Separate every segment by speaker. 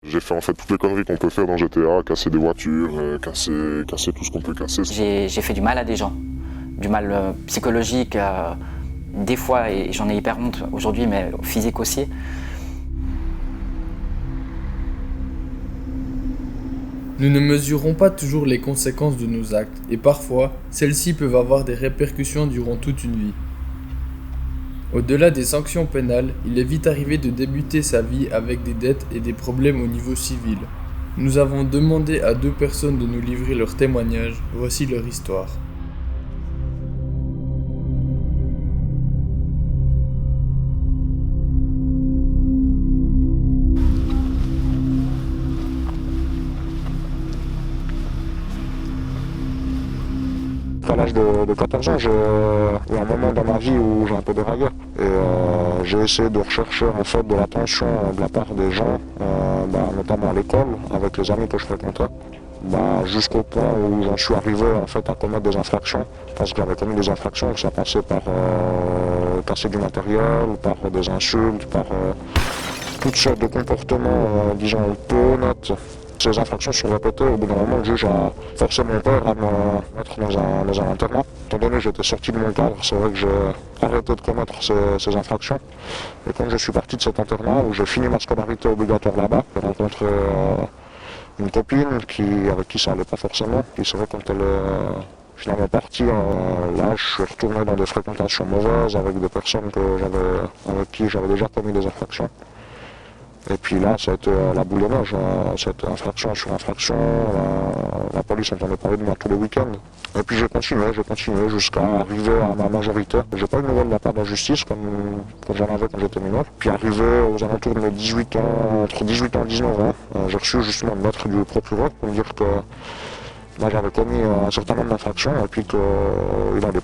Speaker 1: J'ai fait en fait toutes les conneries qu'on peut faire dans GTA, casser des voitures, casser tout ce qu'on peut casser.
Speaker 2: J'ai fait du mal à des gens, du mal psychologique, des fois, et j'en ai hyper honte aujourd'hui, mais physique aussi.
Speaker 3: Nous ne mesurons pas toujours les conséquences de nos actes, et parfois, celles-ci peuvent avoir des répercussions durant toute une vie. Au-delà des sanctions pénales, il est vite arrivé de débuter sa vie avec des dettes et des problèmes au niveau civil. Nous avons demandé à 2 personnes de nous livrer leurs témoignages, voici leur histoire.
Speaker 4: À l'âge de 14 ans, j'ai eu un moment dans ma vie où j'ai un peu déraillé. Et j'ai essayé de rechercher en fait de l'attention de la part des gens, notamment à l'école, avec les amis que je fréquentais. Jusqu'au point où j'en suis arrivé en fait à commettre des infractions. Parce que j'avais commis des infractions, que ça passait par casser du matériel, par des insultes, par toutes sortes de comportements, disons, peu honnêtes. Ces infractions sont répétées, au bout d'un moment, le juge a forcé mon père à me mettre dans un internat. Étant donné que j'étais sorti de mon cadre, c'est vrai que j'ai arrêté de commettre ces infractions. Et quand je suis parti de cet internat, où j'ai fini ma scolarité obligatoire là-bas, j'ai rencontré une copine avec qui ça allait pas forcément. Puis c'est vrai quand elle est finalement partie, là je suis retourné dans des fréquentations mauvaises avec des personnes avec qui j'avais déjà commis des infractions. Et puis là, ça a été la boule de neige, cette infraction sur infraction, la police entendait parler de moi tous les week-ends. Et puis j'ai continué jusqu'à arriver à ma majorité. J'ai pas eu de nouvelles de la part de la justice comme j'en avais quand j'étais mineur. Puis arrivé aux alentours de mes 18 ans, entre 18 ans et 19 ans, j'ai reçu justement une lettre du procureur pour me dire que moi j'avais commis un certain nombre d'infractions et puis qu'il allait me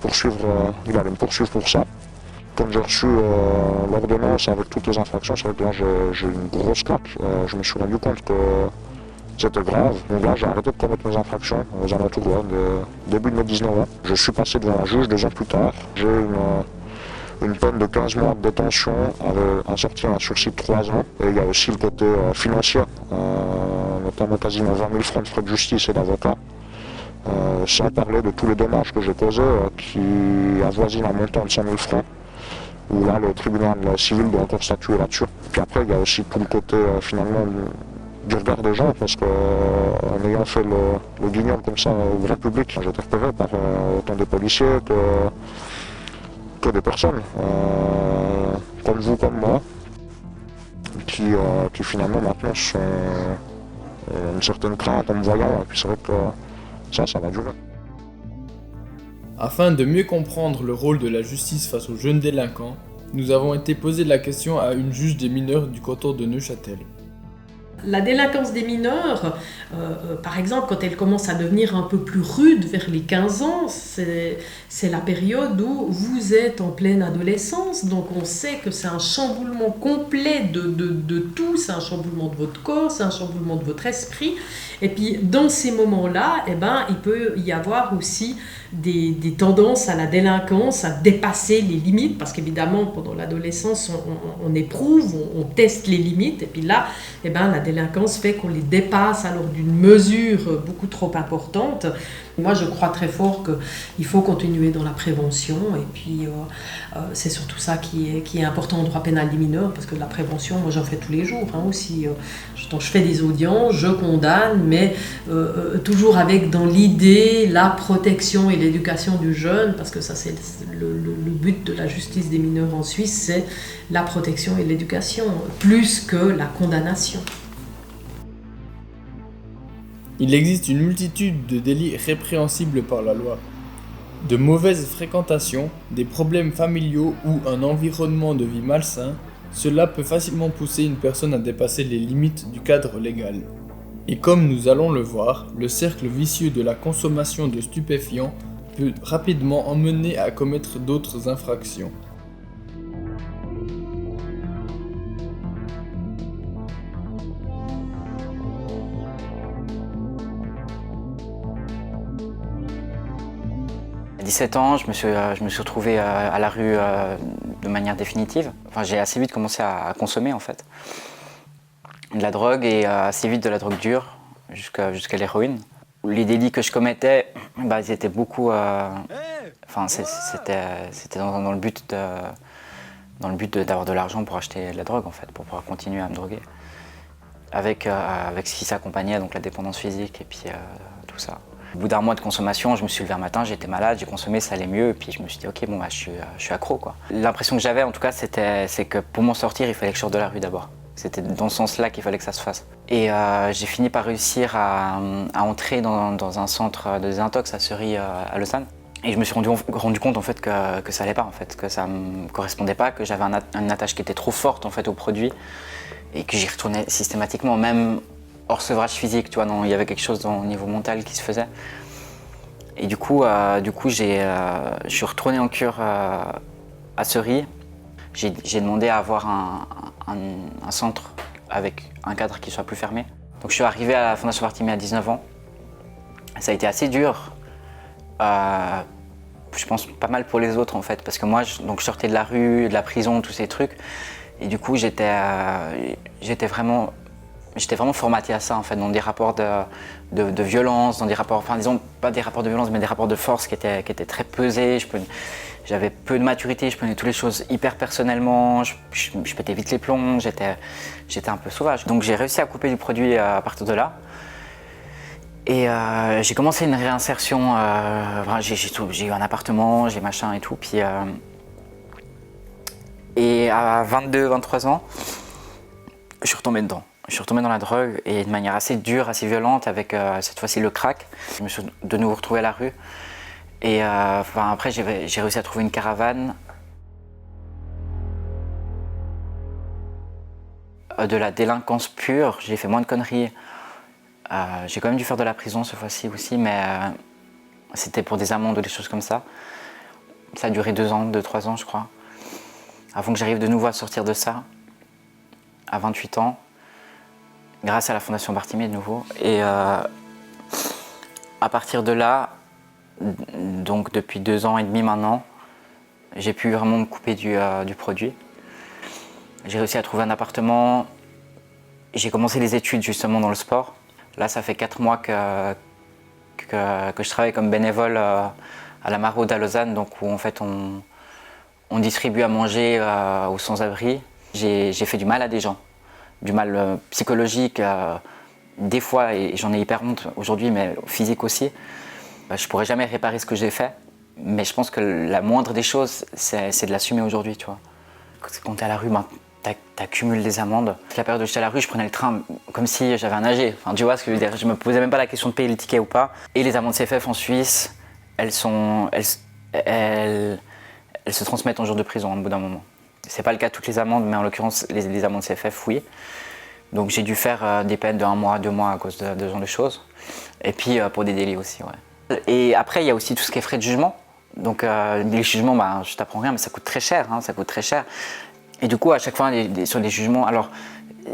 Speaker 4: poursuivre pour ça. Quand j'ai reçu l'ordonnance avec toutes les infractions, c'est vrai que là j'ai eu une grosse claque. Je me suis rendu compte que c'était grave. Donc là j'ai arrêté de commettre mes infractions aux alentours de début de mes 19 ans. Je suis passé devant un juge 2 ans plus tard. J'ai eu une peine de 15 mois de détention avec assorti un sursis de 3 ans. Et il y a aussi le côté financier, notamment quasiment 20 000 francs de frais de justice et d'avocat. Sans parler de tous les dommages que j'ai causés qui avoisinent un montant de 100 000 francs. Où là le tribunal civil doit encore statuer là-dessus. Puis après il y a aussi tout le côté finalement du regard des gens, parce qu'en ayant fait le guignol comme ça au grand public, j'ai été repéré par autant des policiers que des personnes comme vous, comme moi, qui finalement maintenant sont une certaine crainte en me voyant, et puis c'est vrai que ça va durer.
Speaker 3: Afin de mieux comprendre le rôle de la justice face aux jeunes délinquants, nous avons été poser la question à une juge des mineurs du canton de Neuchâtel.
Speaker 5: La délinquance des mineurs, par exemple, quand elle commence à devenir un peu plus rude vers les 15 ans, c'est la période où vous êtes en pleine adolescence. Donc on sait que c'est un chamboulement complet de tout, c'est un chamboulement de votre corps, c'est un chamboulement de votre esprit. Et puis dans ces moments-là, il peut y avoir aussi des tendances à la délinquance, à dépasser les limites, parce qu'évidemment pendant l'adolescence on éprouve, on teste les limites, et puis là la délinquance fait qu'on les dépasse alors d'une mesure beaucoup trop importante. Moi je crois très fort qu'il faut continuer dans la prévention, et puis c'est surtout ça qui est important en droit pénal des mineurs, parce que de la prévention, moi j'en fais tous les jours aussi. Donc je fais des audiences, je condamne, mais toujours avec dans l'idée la protection et l'éducation du jeune, parce que ça c'est le but de la justice des mineurs en Suisse, c'est la protection et l'éducation, plus que la condamnation.
Speaker 3: Il existe une multitude de délits répréhensibles par la loi. De mauvaises fréquentations, des problèmes familiaux ou un environnement de vie malsain, cela peut facilement pousser une personne à dépasser les limites du cadre légal. Et comme nous allons le voir, le cercle vicieux de la consommation de stupéfiants peut rapidement emmener à commettre d'autres infractions.
Speaker 2: À 17 ans, je me suis retrouvé à la rue de manière définitive. Enfin, j'ai assez vite commencé à consommer en fait. de la drogue et assez vite de la drogue dure jusqu'à l'héroïne. Les délits que je commettais, ils étaient beaucoup... c'était dans le but d'avoir de l'argent pour acheter de la drogue, en fait, pour pouvoir continuer à me droguer. Avec ce qui s'accompagnait, donc la dépendance physique et puis tout ça. Au bout d'un mois de consommation, je me suis levé un matin, j'étais malade, j'ai consommé, ça allait mieux, et puis je me suis dit, ok, bon, je suis accro, quoi. L'impression que j'avais, en tout cas, c'est que pour m'en sortir, il fallait que je sorte de la rue d'abord. C'était dans ce sens-là qu'il fallait que ça se fasse. Et j'ai fini par réussir à entrer dans un centre de désintox à Seury, à Lausanne. Et je me suis rendu compte en fait que ça allait pas, en fait, que ça me correspondait pas, que j'avais une attache qui était trop forte en fait au produit et que j'y retournais systématiquement, même hors sevrage physique, tu vois, il y avait quelque chose au niveau mental qui se faisait. Et du coup, je suis retourné en cure à Seury. J'ai demandé à avoir un centre avec un cadre qui soit plus fermé. Donc je suis arrivé à la Fondation Barthélemy à 19 ans. Ça a été assez dur. Je pense pas mal pour les autres en fait, parce que moi je sortais de la rue, de la prison, tous ces trucs, et du coup j'étais vraiment formaté à ça en fait, dans des rapports de violence, dans des rapports, enfin disons pas des rapports de violence, mais des rapports de force qui étaient très pesés. J'avais peu de maturité, je prenais toutes les choses hyper personnellement, je pétais vite les plombs, j'étais un peu sauvage. Donc j'ai réussi à couper du produit à partir de là. Et j'ai commencé une réinsertion, j'ai eu un appartement, j'ai machin et tout. Puis, et à 22, 23 ans, je suis retombé dedans. Je suis retombé dans la drogue et de manière assez dure, assez violente, avec cette fois-ci le crack. Je me suis de nouveau retrouvé à la rue. Et après, j'ai réussi à trouver une caravane. De la délinquance pure, j'ai fait moins de conneries. J'ai quand même dû faire de la prison cette fois-ci aussi, mais c'était pour des amendes ou des choses comme ça. Ça a duré 2-3 ans, je crois. Avant que j'arrive de nouveau à sortir de ça, à 28 ans, grâce à la Fondation Barthélemy de nouveau. Et à partir de là, donc depuis 2 ans et demi maintenant, j'ai pu vraiment me couper du produit. J'ai réussi à trouver un appartement. J'ai commencé les études justement dans le sport. Là, ça fait 4 mois que je travaille comme bénévole à la Maraude à Lausanne, donc où en fait on distribue à manger aux sans-abri. J'ai fait du mal à des gens, du mal psychologique, des fois, et j'en ai hyper honte aujourd'hui, mais physique aussi. Je pourrais jamais réparer ce que j'ai fait, mais je pense que la moindre des choses, c'est de l'assumer aujourd'hui, tu vois. Quand t'es à la rue, t'accumules des amendes. La période où j'étais à la rue, je prenais le train comme si j'avais un AG. Enfin, tu vois ce que je veux dire, je me posais même pas la question de payer le ticket ou pas. Et les amendes CFF en Suisse, elles se transmettent en jours de prison au bout d'un moment. C'est pas le cas de toutes les amendes, mais en l'occurrence, les amendes CFF, oui. Donc j'ai dû faire des peines de 1 mois, 2 mois à cause de ce genre de choses. Et puis pour des délits aussi, ouais. Et après, il y a aussi tout ce qui est frais de jugement. Donc les jugements, je t'apprends rien, mais ça coûte très cher, ça coûte très cher. Et du coup, à chaque fois, sur les jugements, alors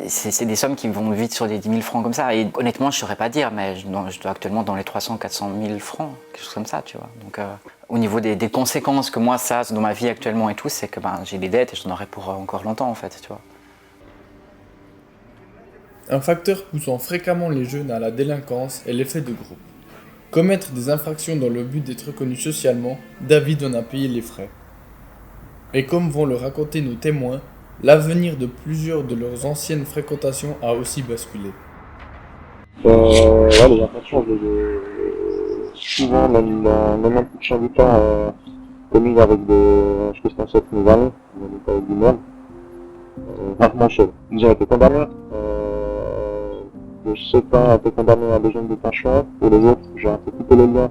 Speaker 2: c'est des sommes qui vont vite sur des 10 000 francs comme ça. Et honnêtement, je ne saurais pas dire, mais je dois actuellement dans les 300-400 000 francs, quelque chose comme ça, tu vois. Donc au niveau des conséquences que moi ça a dans ma vie actuellement et tout, c'est que j'ai des dettes et j'en aurai pour encore longtemps en fait, tu vois.
Speaker 3: Un facteur poussant fréquemment les jeunes à la délinquance est l'effet de groupe. Commettre des infractions dans le but d'être reconnu socialement, David en a payé les frais. Et comme vont le raconter nos témoins, l'avenir de plusieurs de leurs anciennes fréquentations a aussi basculé.
Speaker 4: Les infractions, souvent, même 90% du temps, commises avec des circonstances nouvelles, avec du monde, rarement seul. Ils ont été condamnés. De 7 ans, été condamné à 2 ans de détention. Pour les autres, j'ai un peu coupé les liens.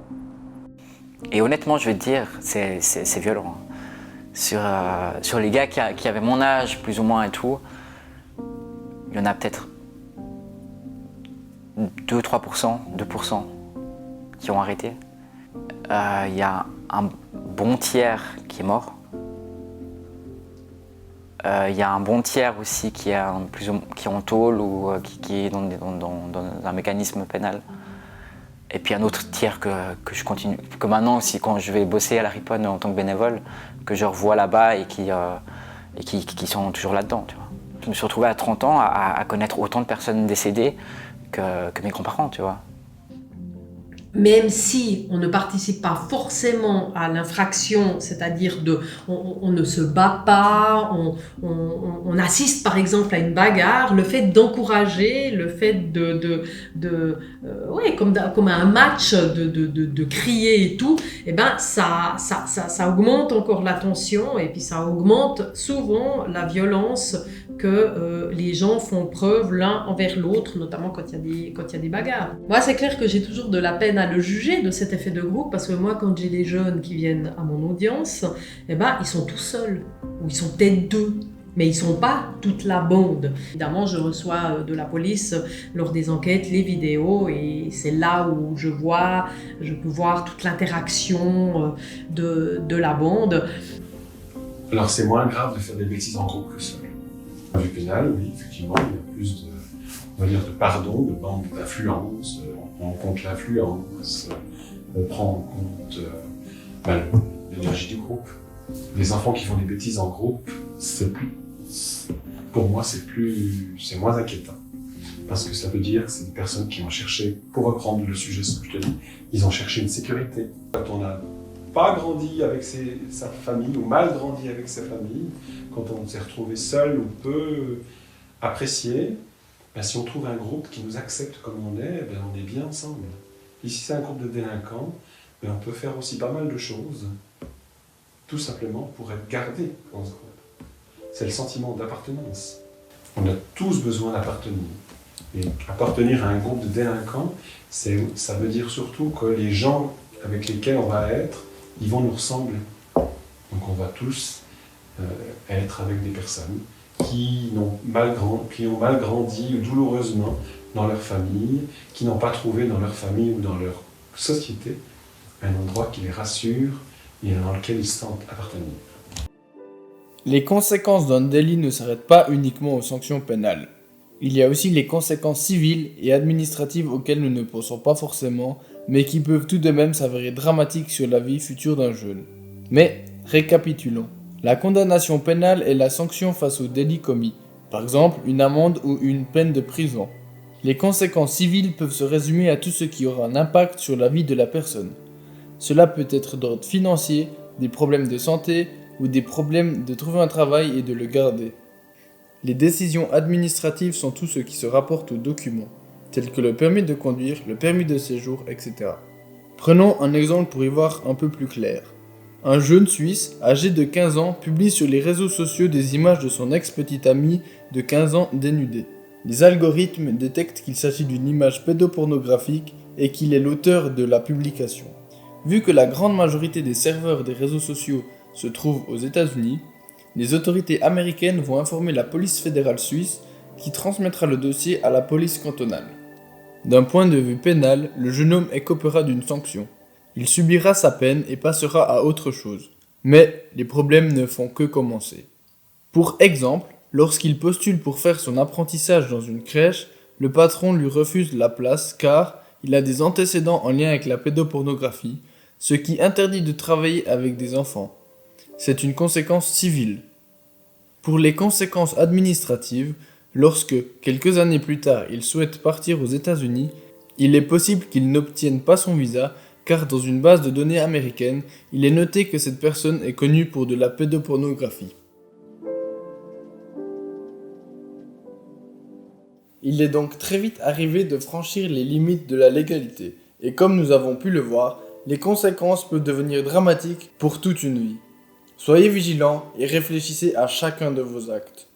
Speaker 2: Et honnêtement, je vais te dire, c'est violent. Sur les gars qui avaient mon âge, plus ou moins et tout, il y en a peut-être 2-3%, 2% qui ont arrêté. Il y a un bon tiers qui est mort. Il y a un bon tiers aussi qui est en tôle ou qui est dans un mécanisme pénal. Et puis un autre tiers que je continue, que maintenant aussi quand je vais bosser à la Riponne en tant que bénévole, que je revois là-bas et qui sont toujours là-dedans, tu vois. Je me suis retrouvé à 30 ans à connaître autant de personnes décédées que mes grands-parents, tu vois.
Speaker 5: Même si on ne participe pas forcément à l'infraction, c'est-à-dire on ne se bat pas, on assiste par exemple à une bagarre, le fait d'encourager, le fait ouais, comme un match, de crier et tout, eh ben ça augmente encore la tension et puis ça augmente souvent la violence que les gens font preuve l'un envers l'autre, notamment quand il y a des bagarres. Moi, c'est clair que j'ai toujours de la peine à le juger de cet effet de groupe, parce que moi, quand j'ai des jeunes qui viennent à mon audience, eh ben, ils sont tout seuls, ou ils sont peut-être deux, mais ils ne sont pas toute la bande. Évidemment, je reçois de la police lors des enquêtes les vidéos, et c'est là où je peux voir toute l'interaction de la bande.
Speaker 6: Alors, c'est moins grave de faire des bêtises en groupe que seul. Du pénal, oui, effectivement, il y a plus de pardon, de bande d'influence, on prend en compte l'influence, on prend en compte l'énergie du groupe. Les enfants qui font des bêtises en groupe, pour moi, c'est moins inquiétant. Parce que ça veut dire que c'est des personnes qui ont cherché, pour reprendre le sujet, ce que je te dis, ils ont cherché une sécurité. Quand on n'a pas grandi avec sa famille, ou mal grandi avec sa famille, quand on s'est retrouvé seul ou peu apprécié, si on trouve un groupe qui nous accepte comme on est, on est bien ensemble. Ici, c'est un groupe de délinquants, mais on peut faire aussi pas mal de choses, tout simplement pour être gardé dans ce groupe. C'est le sentiment d'appartenance. On a tous besoin d'appartenir. Et appartenir à un groupe de délinquants, ça veut dire surtout que les gens avec lesquels on va être, ils vont nous ressembler. Donc on va tous être avec des personnes qui ont mal grandi ou douloureusement dans leur famille, qui n'ont pas trouvé dans leur famille ou dans leur société un endroit qui les rassure et dans lequel ils se sentent appartenir.
Speaker 3: Les conséquences d'un délit ne s'arrêtent pas uniquement aux sanctions pénales. Il y a aussi les conséquences civiles et administratives auxquelles nous ne pensons pas forcément, mais qui peuvent tout de même s'avérer dramatiques sur la vie future d'un jeune. Mais, récapitulons. La condamnation pénale est la sanction face au délit commis, par exemple une amende ou une peine de prison. Les conséquences civiles peuvent se résumer à tout ce qui aura un impact sur la vie de la personne. Cela peut être d'ordre financier, des problèmes de santé ou des problèmes de trouver un travail et de le garder. Les décisions administratives sont tout ce qui se rapporte aux documents, tels que le permis de conduire, le permis de séjour, etc. Prenons un exemple pour y voir un peu plus clair. Un jeune Suisse, âgé de 15 ans, publie sur les réseaux sociaux des images de son ex-petite amie de 15 ans dénudée. Les algorithmes détectent qu'il s'agit d'une image pédopornographique et qu'il est l'auteur de la publication. Vu que la grande majorité des serveurs des réseaux sociaux se trouvent aux États-Unis, les autorités américaines vont informer la police fédérale suisse qui transmettra le dossier à la police cantonale. D'un point de vue pénal, le jeune homme écopera d'une sanction. Il subira sa peine et passera à autre chose. Mais les problèmes ne font que commencer. Pour exemple, lorsqu'il postule pour faire son apprentissage dans une crèche, le patron lui refuse la place car il a des antécédents en lien avec la pédopornographie, ce qui interdit de travailler avec des enfants. C'est une conséquence civile. Pour les conséquences administratives, lorsque, quelques années plus tard, il souhaite partir aux États-Unis, il est possible qu'il n'obtienne pas son visa car dans une base de données américaine, il est noté que cette personne est connue pour de la pédopornographie. Il est donc très vite arrivé de franchir les limites de la légalité, et comme nous avons pu le voir, les conséquences peuvent devenir dramatiques pour toute une vie. Soyez vigilants et réfléchissez à chacun de vos actes.